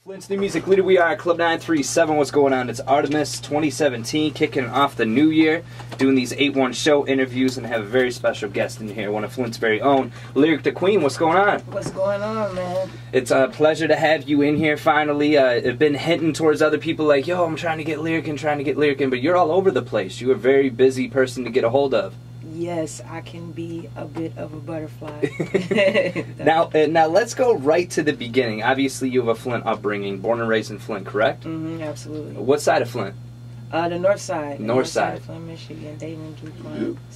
Flint's new music, Litty We Are, Club 937, what's going on? It's Artemis 2017, kicking off the new year, doing these 8-1 show interviews, and have a very special guest in here, one of Flint's very own, Lyric the Queen. What's going on? What's going on, man? It's a pleasure to have you in here finally. I've been hinting towards other people like, yo, I'm trying to get Lyric in, but you're all over the place. You're a very busy person to get a hold of. Yes, I can be a bit of a butterfly. Now let's go right to the beginning. Obviously, you have a Flint upbringing, born and raised in Flint, correct? Mm-hmm, absolutely. What side of Flint? The north side. North side of Flint, Michigan, Dayton and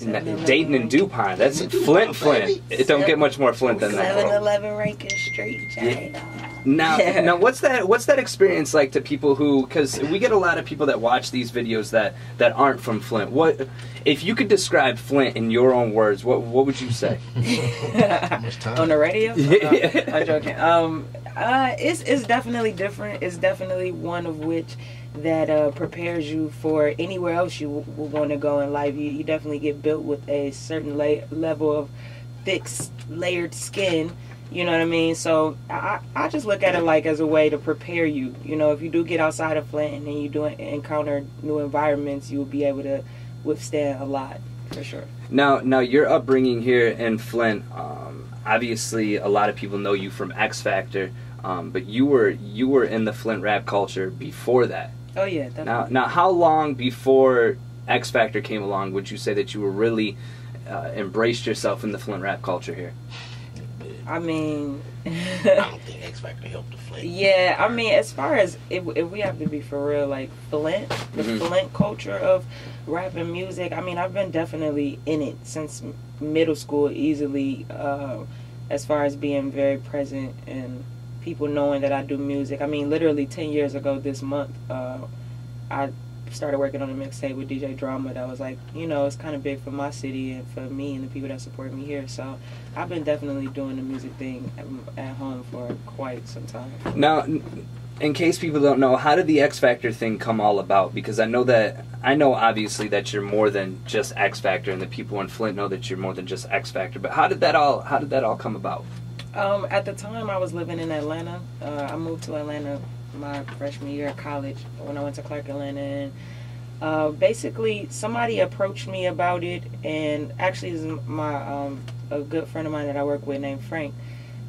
DuPont. Dayton and DuPont. That's Flint. It don't get much more Flint than that. 7-11 Rankin Street, China. Now, what's that experience like to people who? Because we get a lot of people that watch these videos that aren't from Flint. What if you could describe Flint in your own words? What would you say? On the radio? Yeah. I'm joking. It's definitely different. It's definitely one of which that prepares you for anywhere else you will want to go in life. You definitely get built with a certain level of thick, layered skin. You know what I mean? So I just look at it like as a way to prepare you. You know, if you do get outside of Flint and then you do encounter new environments, you will be able to withstand a lot, for sure. Now your upbringing here in Flint, obviously a lot of people know you from X Factor, but you were in the Flint rap culture before that. Oh yeah, definitely. Now how long before X Factor came along would you say that you were really embraced yourself in the Flint rap culture here? I mean, I don't think X Factor helped the Flint. Yeah, I mean, as far as if we have to be for real, like Flint, the Flint culture of rap and music. I mean, I've been definitely in it since middle school, easily. As far as being very present and people knowing that I do music. I mean, literally 10 years ago this month, I started working on a mixtape with DJ Drama that was like, you know, it's kind of big for my city and for me and the people that support me here. So I've been definitely doing the music thing at home for quite some time. Now, in case people don't know, how did the X Factor thing come all about? Because I know obviously that you're more than just X Factor, and the people in Flint know that you're more than just X Factor. But how did that all come about? At the time, I was living in Atlanta. I moved to Atlanta my freshman year of college when I went to Clark, Atlanta, and basically somebody approached me about it, and actually is my a good friend of mine that I work with named Frank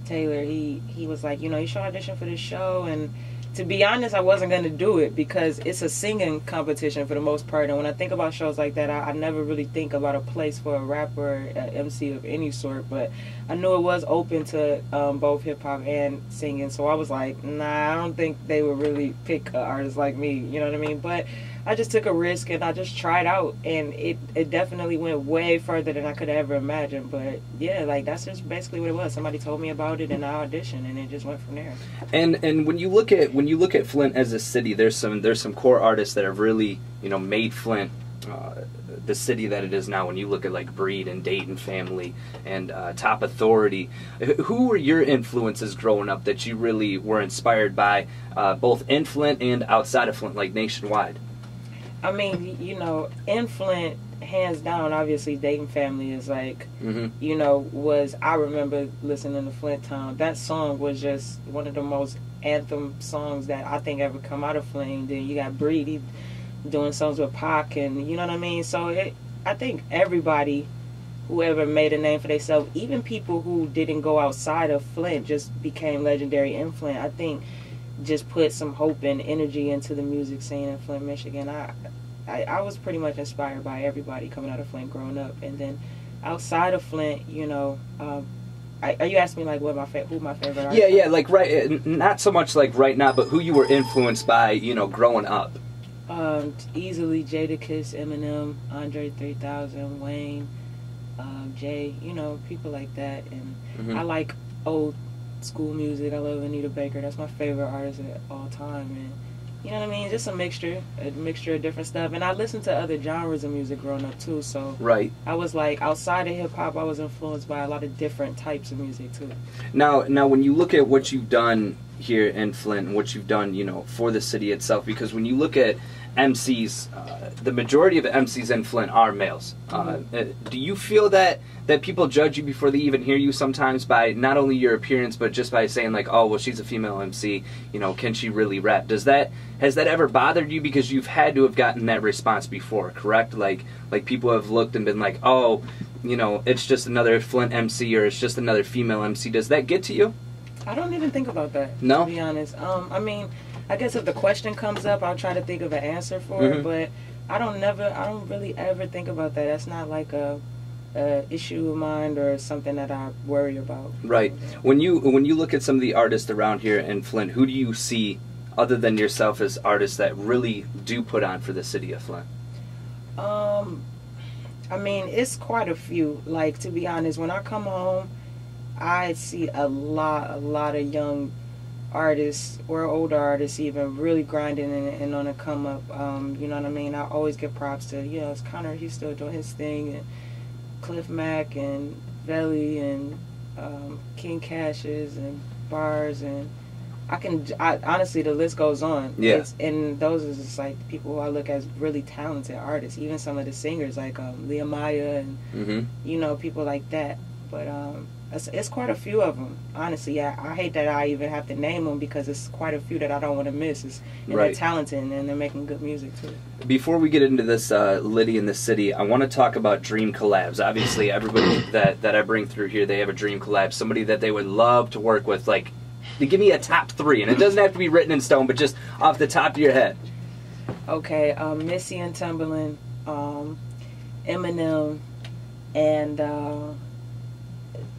Taylor. He was like, you know, you should audition for this show. And to be honest, I wasn't going to do it because it's a singing competition for the most part, and when I think about shows like that, I never really think about a place for a rapper, an MC of any sort. But I knew it was open to both hip-hop and singing, so I was like, nah, I don't think they would really pick an artist like me, you know what I mean? But I just took a risk and I just tried out, and it definitely went way further than I could have ever imagined. But yeah, like that's just basically what it was. Somebody told me about it and I auditioned, and it just went from there. And when you look at Flint as a city, there's some core artists that have really, you know, made Flint the city that it is now. When you look at like Breed and Dayton Family and Top Authority, who were your influences growing up that you really were inspired by, both in Flint and outside of Flint, like nationwide? I mean, you know, in Flint, hands down, obviously Dayton Family is like, you know, I remember listening to Flint Town. That song was just one of the most anthem songs that I think ever come out of Flint. Then you got Breed doing songs with Pac, and you know what I mean? So I think everybody, whoever made a name for themselves, even people who didn't go outside of Flint, just became legendary in Flint. I think just put some hope and energy into the music scene in Flint, Michigan. I was pretty much inspired by everybody coming out of Flint growing up. And then outside of Flint, you know, are you asking me like who my favorite artist? Yeah, like not so much like right now, but who you were influenced by, you know, growing up. Easily Jadakiss, Eminem, Andre 3000, Wayne, Jay, you know, people like that. And I like old school music. I love Anita Baker. That's my favorite artist of all time. And you know what I mean? Just a mixture of different stuff. And I listened to other genres of music growing up too. So right, I was like, outside of hip hop, I was influenced by a lot of different types of music too. Now, when you look at what you've done here in Flint and what you've done, you know, for the city itself. Because when you look at MCs, the majority of MCs in Flint are males. Do you feel that people judge you before they even hear you sometimes by not only your appearance but just by saying like, oh well, she's a female MC, you know, can she really rap? Has that ever bothered you? Because you've had to have gotten that response before, correct? Like people have looked and been like, oh, you know, it's just another Flint MC or it's just another female MC. Does that get to you? I don't even think about that, no? To be honest. I mean, I guess if the question comes up, I'll try to think of an answer for it, but I don't really ever think about that. That's not like a issue of mine or something that I worry about. Right. When you look at some of the artists around here in Flint, who do you see other than yourself as artists that really do put on for the city of Flint? I mean, it's quite a few. Like, to be honest, when I come home, I see a lot of young artists or older artists even really grinding and on a come up. You know what I mean? I always give props to, you know, it's Connor, he's still doing his thing, and Cliff Mack and Velly and King Cashes and Bars, and I honestly, the list goes on. Yeah. And those are just like people who I look as really talented artists. Even some of the singers like Leah Maya and you know, people like that. But it's quite a few of them, honestly. Yeah, I hate that I even have to name them because it's quite a few that I don't want to miss. And they're talented and they're making good music too. Before we get into this Litty in the City, I want to talk about dream collabs. Obviously, everybody that I bring through here, they have a dream collab, somebody that they would love to work with. Like, give me a top 3, and it doesn't have to be written in stone, but just off the top of your head. Okay, Missy and Timberland, Eminem, and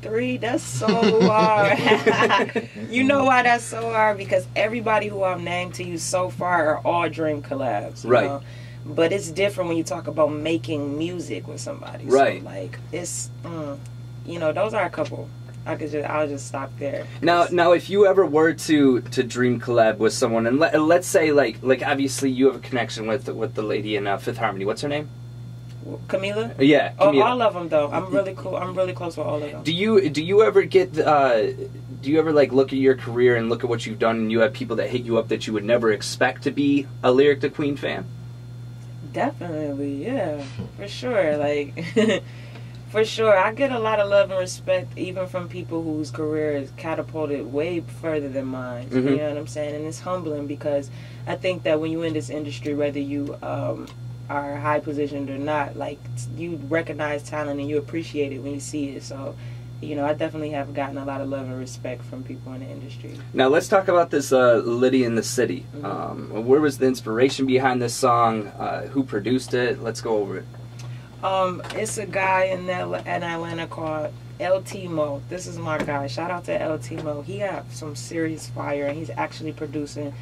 3, that's so hard. You know why that's so hard? Because everybody who I've named to you so far are all dream collabs. You know? But it's different when you talk about making music with somebody. Right. So, like, it's, you know, those are a couple. I'll just stop there. Now, if you ever were to dream collab with someone, and let's say like obviously you have a connection with the lady in Fifth Harmony. What's her name? Camila? Yeah, Camila. Oh, all of them though. I'm really cool. I'm really close with all of them. Do you ever get do you ever like look at your career and look at what you've done and you have people that hit you up that you would never expect to be a Lyric the Queen fan? Definitely, yeah, for sure. Like, for sure, I get a lot of love and respect even from people whose career is catapulted way further than mine. You know what I'm saying? And it's humbling because I think that when you're in this industry, whether you are high positioned or not, like, you recognize talent and you appreciate it when you see it. So, you know, I definitely have gotten a lot of love and respect from people in the industry. Now let's talk about this Litty in the City. Where was the inspiration behind this song? Who produced it? Let's go over it. It's a guy in Atlanta called LT Mo. This is my guy. Shout out to LT Mo. He got some serious fire, and he's actually producing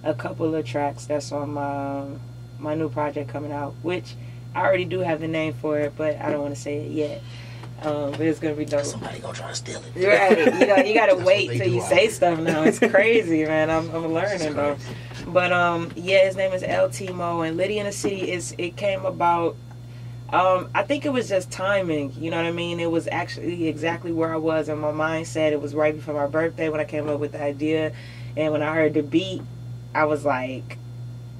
a couple of tracks that's on my new project coming out, which I already do have the name for it, but I don't want to say it yet. But it's gonna be dope. Somebody gonna try to steal it. Right? You gotta wait till you say stuff now. It's crazy, man. I'm learning though. But yeah, his name is LT Mo, and Litty in the City it came about. I think it was just timing. You know what I mean? It was actually exactly where I was in my mindset. It was right before my birthday when I came up with the idea, and when I heard the beat, I was like,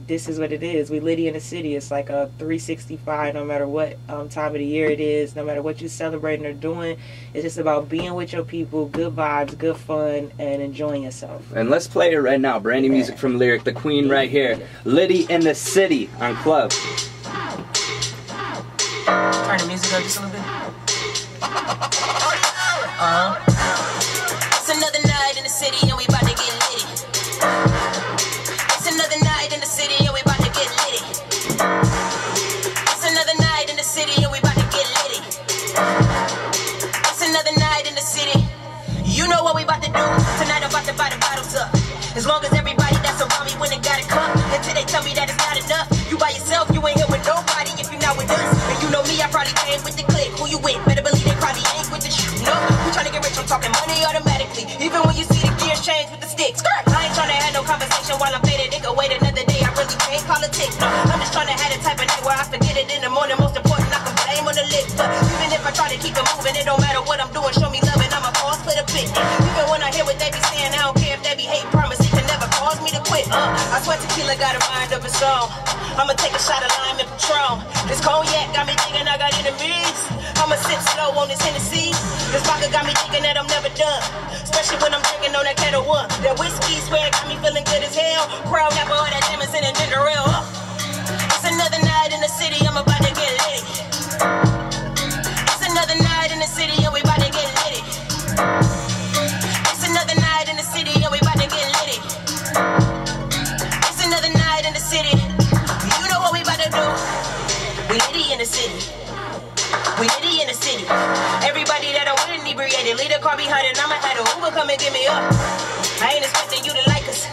this is what it is. We Litty in the City. It's like a 365 no matter what time of the year it is, no matter what you're celebrating or doing. It's just about being with your people, good vibes, good fun, and enjoying yourself. And let's play it right now. Brand new music from Lyric the Queen right here. Litty in the City on Club. Turn the music up just a little bit. It's another night in the city and we about to get litty. It's another night in the city and we about to get litty. It's another night in the city and we about to get litty. It's another night in the city. You know what we about to do. Tonight I'm about to buy the bottles up. As long as everybody that's around me when they got a cup, until they tell me that it's not enough. You by yourself, you ain't here with nobody if you not with us. And you know me, I probably came with the clique. Who you with? Better believe they probably ain't with the shoe. No, we tryna get rich, I'm talking money automatically. Even when you see the gears change with the sticks. I ain't tryna have no conversation while I'm faded. It could wait another day, I really can't politics. No, I'm just tryna have the type of night where I forget it in the morning. Most important, I can blame on the list. But even if I try to keep it moving, it don't matter what I'm doing. Show me love and I'ma fall, split a bit. Even when I hear what they be saying, I don't care if they be hating, promise. it up. I swear tequila got a mind of its own. I'ma take a shot of lime and Patron. This cognac got me thinking I got enemies. I'ma sip slow on this Hennessy. This vodka got me thinking that I'm never done. Especially when I'm drinking on that kettle one. That whiskey swear got me feeling good as hell. Crown apple, all that Jameson and ginger ale. It's another night in the city, I'm about to get litty. It's another night in the city, and we about to get litty. It's another night in the city, and we about to get litty. It's another night in the city. You know what we about to do? We litty in the city. We litty in the city. Everybody that I with inebriated, leave the car behind and I'ma have a Uber come and get me up. I ain't expecting you to like us,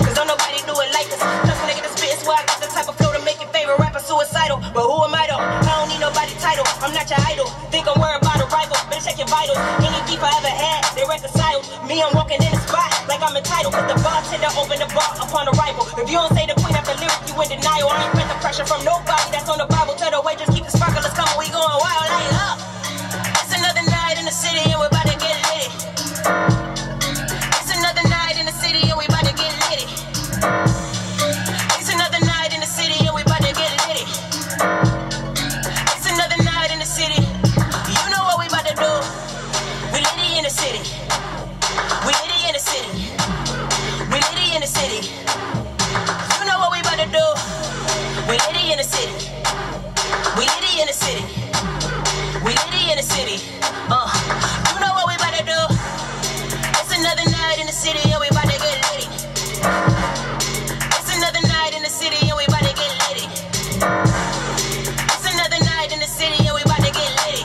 cause don't nobody do it like us. Plus when they get the spit, it's why I got the type of flow to make your favorite rapper suicidal. But who am I though? I don't need nobody title. I'm not your idol. Think I'm worried about a rival. Better check your vitals. Any beef I ever had, they reconciled. Me, I'm walking in the spot like I'm entitled. Cause the bartender opened the bar upon arrival. If you don't say the queen after lyric, you in denial. I ain't felt the pressure from nobody that's on the Bible. Tell the waitress keep the sparklers coming. We going wild like up. It's another night in the city and we're about to get litty. It's another night in the city and we about to get litty. It's another night in the city and we about to get litty. It's another night in the city. You know what we about to do? We litty in the city. We litty in the city. We litty in the city. You know what we about to do? We litty in the city. We litty in the city. We litty in the city. You know what we about to do? It's another night in the city and we about to get litty. It's another night in the city and we about to get litty. It's another night in the city and we about to get litty.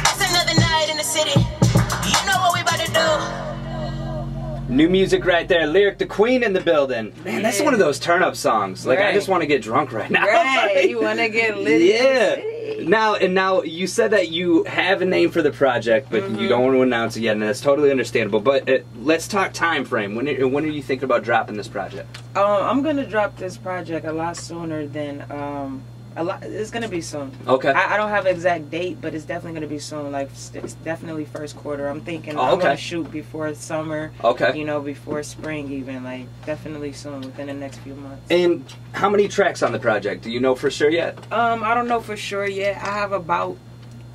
It's another night in the city. You know what we about to do? New music right there. Lyric the Queen in the building. Man, that's one of those turn-up songs. Like, I just want to get drunk right now. Right, you want to get litty. Yeah. Now you said that you have a name for the project, but you don't want to announce it yet, and that's totally understandable. But let's talk time frame. When are you thinking about dropping this project? I'm gonna drop this project a lot sooner than it's gonna be soon. Okay. I don't have an exact date, but it's definitely gonna be soon. Like it's definitely first quarter. I'm thinking I'm gonna shoot before summer. Okay. You know, before spring even. Like definitely soon, within the next few months. And how many tracks on the project? Do you know for sure yet? I don't know for sure yet. I have about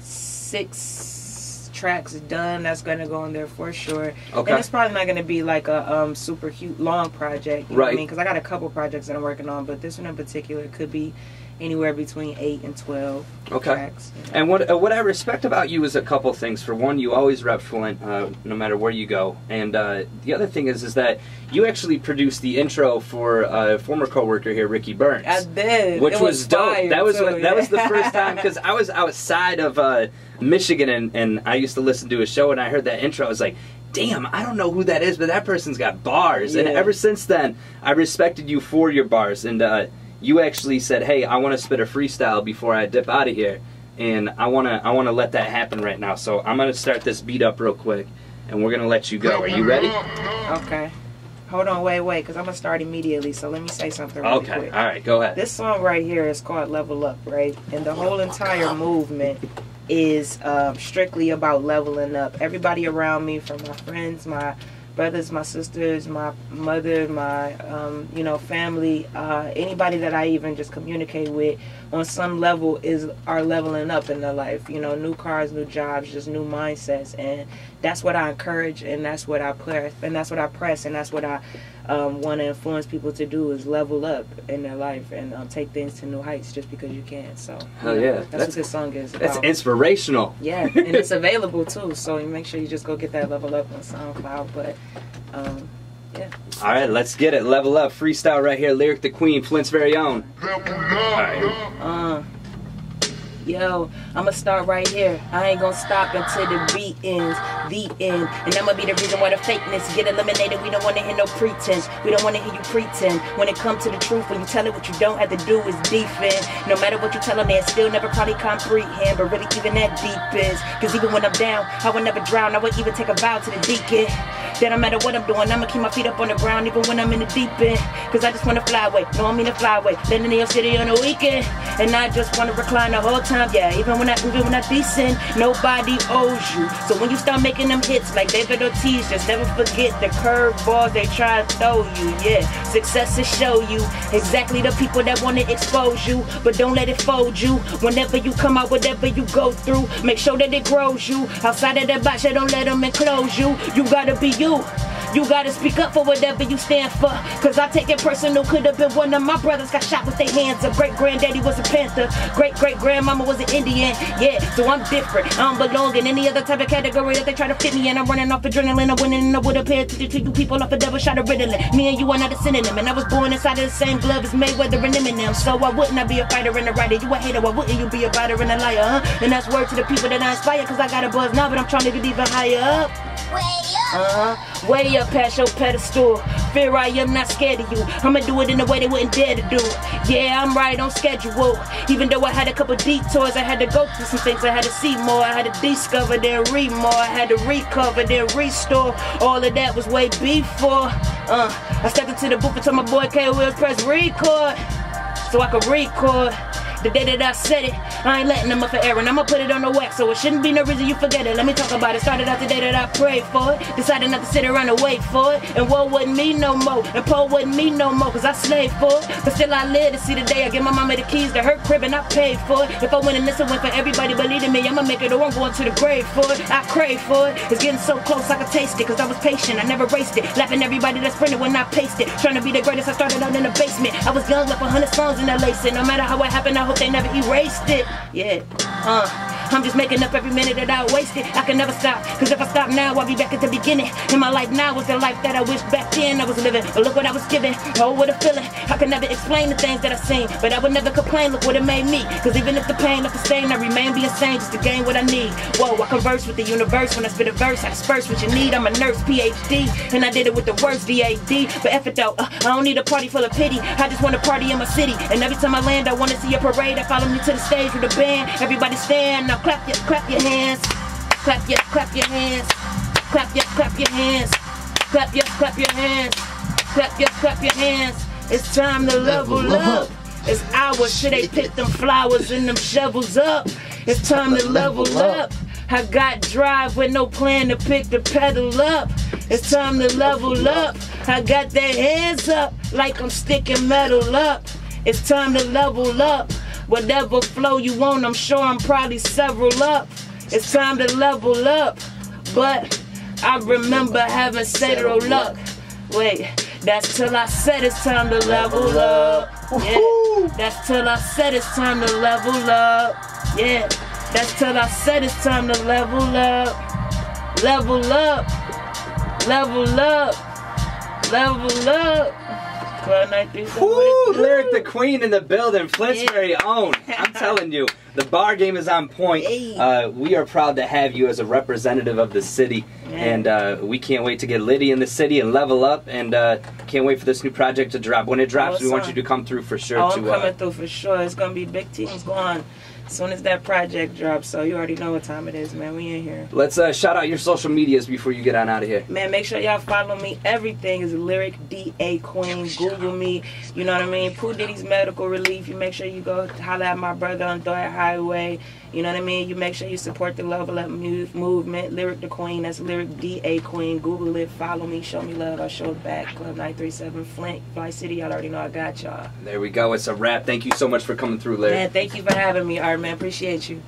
6 tracks done that's gonna go in there for sure. Okay. And it's probably not gonna be like a super huge long project. You know what I mean? Because I got a couple projects that I'm working on, but this one in particular could be anywhere between 8 and 12 tracks. You know? And what I respect about you is a couple things. For one, you always rep Flint, no matter where you go. And the other thing is that you actually produced the intro for a former coworker here, Ricky Burns. I did, which was dope. That was the first time, because I was outside of Michigan, and I used to listen to a show, and I heard that intro. I was like, damn, I don't know who that is, but that person's got bars. And ever since then, I respected you for your bars. And you actually said, hey, I want to spit a freestyle before I dip out of here, and I want to let that happen right now. So I'm going to start this beat up real quick, and we're going to let you go. Are you ready? Okay. Hold on, wait, because I'm going to start immediately, so let me say something really quick. Okay, all right, go ahead. This song right here is called Level Up, right? And the whole entire movement is strictly about leveling up. Everybody around me, from my friends, my brothers, my sisters, my mother, my family, anybody that I even just communicate with on some level are leveling up in their life. You know, new cars, new jobs, just new mindsets, and that's what I encourage, and that's what I press, and that's what I want to influence people to do, is level up in their life and take things to new heights just because you can. So hell yeah, that's what this song is about. That's inspirational. Yeah, and it's available too, so you make sure you just go get that Level Up on SoundCloud. But yeah. All right, let's get it. Level Up freestyle right here. Lyric the Queen, Flint's very own. All right. Yo, I'ma start right here. I ain't gonna stop until the beat ends, the end. And I'ma be the reason why the fakeness get eliminated. We don't wanna hear no pretense. We don't wanna hear you pretend. When it comes to the truth, when you tell it, what you don't have to do is defend. No matter what you tell them, they still never probably comprehend. But really even that deep is. Cause even when I'm down, I would never drown. I would even take a vow to the deacon. that no matter what I'm doing, I'ma keep my feet up on the ground even when I'm in the deep end. Cause I just wanna fly away, no I mean to fly away. Living in your city on the weekend, and I just wanna recline the whole time. Yeah, even when I decent, nobody owes you. So when you start making them hits like David Ortiz, just never forget the curveballs they try to throw you. Yeah, success will show you exactly the people that wanna expose you, but don't let it fold you. Whenever you come out, whatever you go through, make sure that it grows you. Outside of that box, you don't let them enclose you. You gotta be you. You gotta speak up for whatever you stand for. Cause I take it personal, could have been one of my brothers got shot with their hands up. Great granddaddy was a Panther, great grandmama was an Indian. Yeah, so I'm different. I don't belong in any other type of category that they try to fit me in. I'm running off adrenaline, I'm winning, and I would've paid attention to you people off a double shot of Ritalin. Me and you are not a synonym, and I was born inside of the same glove as Mayweather and Eminem. So why wouldn't I be a fighter and a writer? You a hater, why wouldn't you be a fighter and a liar, huh? And that's word to the people that I inspire, cause I got a buzz now, but I'm trying to get even higher up. Way up past your pedestal. Fear I am not scared of you. I'ma do it in a way they wouldn't dare to do. Yeah, I'm right on schedule. Even though I had a couple detours, I had to go through some things. I had to see more, I had to discover, then read more. I had to recover, then restore. All of that was way before. I stepped into the booth and told my boy K-Wills press record, so I could record. The day that I said it, I ain't letting them up for error. I'ma put it on the wax, so it shouldn't be no reason you forget it. Let me talk about it. Started out the day that I prayed for it. Decided not to sit around and wait for it. And woe wasn't me no more, and Poe wasn't me no more, cause I slaved for it. But still I live to see the day I give my mama the keys to her crib and I paid for it. If I win and this will win for everybody believing me, I'ma make it or I'm going to the grave for it. I crave for it. It's getting so close I could taste it, cause I was patient, I never raced it. Laughing everybody that's printed when I paste it. Trying to be the greatest, I started out in the basement. I was young, left 100 songs in the lacing. No matter how it happened, I hope they never erased it. Yeah, I'm just making up every minute that I wasted. I can never stop, cause if I stop now, I'll be back at the beginning. And my life now is the life that I wish back then I was living. But look what I was given, oh what a feeling. I can never explain the things that I seen, but I would never complain, look what it made me. Cause even if the pain left a stain, I remain being sane just to gain what I need. Whoa, I converse with the universe when I spit a verse. I disperse what you need, I'm a nurse, PhD. And I did it with the worst, DAD. But F it though, I don't need a party full of pity. I just want to party in my city. And every time I land, I want to see a parade. I follow me to the stage with a band. Everybody stand, now clap your hands. Clap your hands. Clap your hands. Clap your hands. Clap your hands. It's time to level up. It's hours, should they pick them flowers and them shovels up. It's time to level up. I got drive with no plan to pick the pedal up. It's time to level up. I got their hands up like I'm sticking metal up. It's time to level up. Whatever flow you want, I'm sure I'm probably several up. It's time to level up. But I remember having zero luck. Wait, that's till I said it's time to level up. Yeah, that's till I said it's time to level up. Yeah, that's till I said it's time to level up. Level up. Level up. Level up. Woo, Lyric the Queen in the building, Flint's very own. I'm telling you, the bar game is on point. We are proud to have you as a representative of the city, and we can't wait to get Litty in the city and level up, and can't wait for this new project to drop. When it drops, we want you to come through for sure. I'm coming through for sure. It's going to be big teams going as soon as that project drops, so you already know what time it is, man. We in here. Let's shout out your social medias before you get on out of here. Man, make sure y'all follow me. Everything is Lyric DA Queen. Google me. You know what I mean? Pooh Diddy's Medical Relief. You make sure you go holler at my brother on Thornton Highway. You know what I mean? You make sure you support the Level Up movement. Lyric the Queen. That's Lyric DA Queen. Google it. Follow me. Show me love. I show it back. Club 937 Flint, Fly City. Y'all already know I got y'all. There we go. It's a wrap. Thank you so much for coming through, Lyric. Man, thank you for having me, Art, man. Appreciate you.